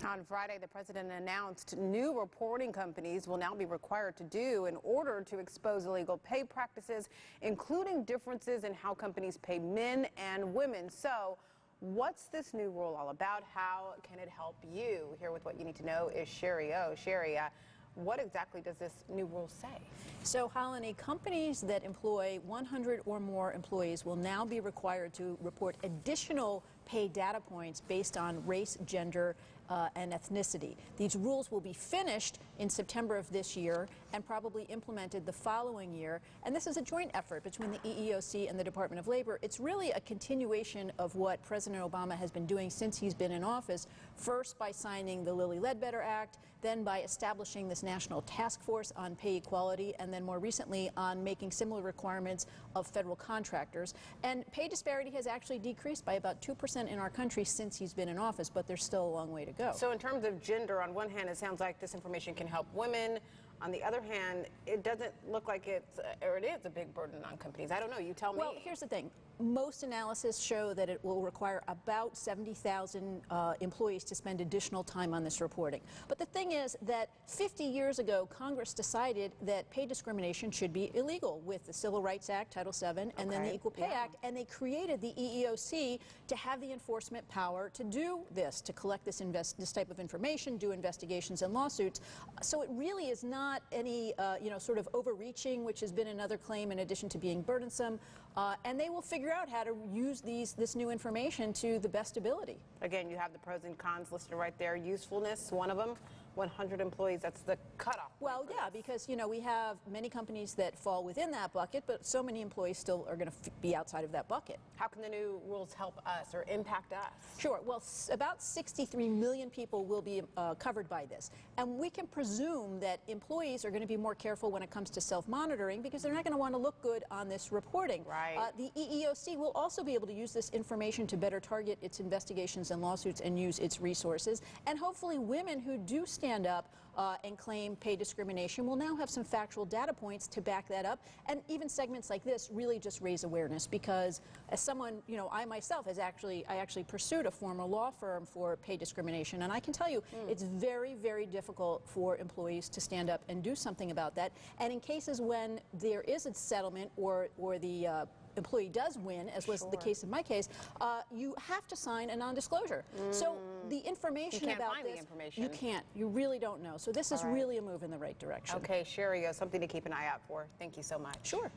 On Friday, the president announced new reporting companies will now be required to do in order to expose illegal pay practices, including differences in how companies pay men and women. So, what's this new rule all about? How can it help you? Here with what you need to know is Shari. Shari, what exactly does this new rule say? So, Holland, companies that employ 100 or more employees will now be required to report additional pay data points based on race, gender, and ethnicity. These rules will be finished in September of this year and probably implemented the following year. And this is a joint effort between the EEOC and the Department of Labor. It's really a continuation of what President Obama has been doing since he's been in office, first by signing the Lilly Ledbetter Act, then by establishing this National Task Force on Pay Equality, and then more recently on making similar requirements of federal contractors. And pay disparity has actually decreased by about 2% in our country since he's been in office, but there's still a long way to go. So in terms of gender, on one hand, it sounds like this information can help women. On the other hand, it doesn't look like it's, or it is a big burden on companies. I don't know. You tell me. Well, here's the thing. Most analysis show that it will require about 70,000 employees to spend additional time on this reporting. But the thing is that 50 years ago, Congress decided that pay discrimination should be illegal with the Civil Rights Act, Title VII, and then the Equal Pay Act, and they created the EEOC to have the enforcement power to do this, to collect this type of information, do investigations and lawsuits. So it really is not any, sort of overreaching, which has been another claim in addition to being burdensome, and they will figure out how to use this new information to the best ability. Again, you have the pros and cons listed right there. Usefulness, one of them. 100 employees, that's the cutoff. Well, yeah, because, we have many companies that fall within that bucket, but so many employees still are going to be outside of that bucket. How can the new rules help us or impact us? Sure. Well, about 63 million people will be covered by this. And we can presume that employees are going to be more careful when it comes to self-monitoring because they're not going to want to look good on this reporting. Right. The EEOC will also be able to use this information to better target its investigations and lawsuits and use its resources. And hopefully women who do stand up and claim pay discrimination will now have some factual data points to back that up. And even segments like this really just raise awareness because as someone, I myself actually pursued a former law firm for pay discrimination. And I can tell you it's very, very difficult for employees to stand up and do something about that. And in cases when there is a settlement or the employee does win, as was the case in my case, you have to sign a non-disclosure. So the information about this, you can't. You really don't know. So this is really a move in the right direction. Okay, Shari, something to keep an eye out for. Thank you so much. Sure.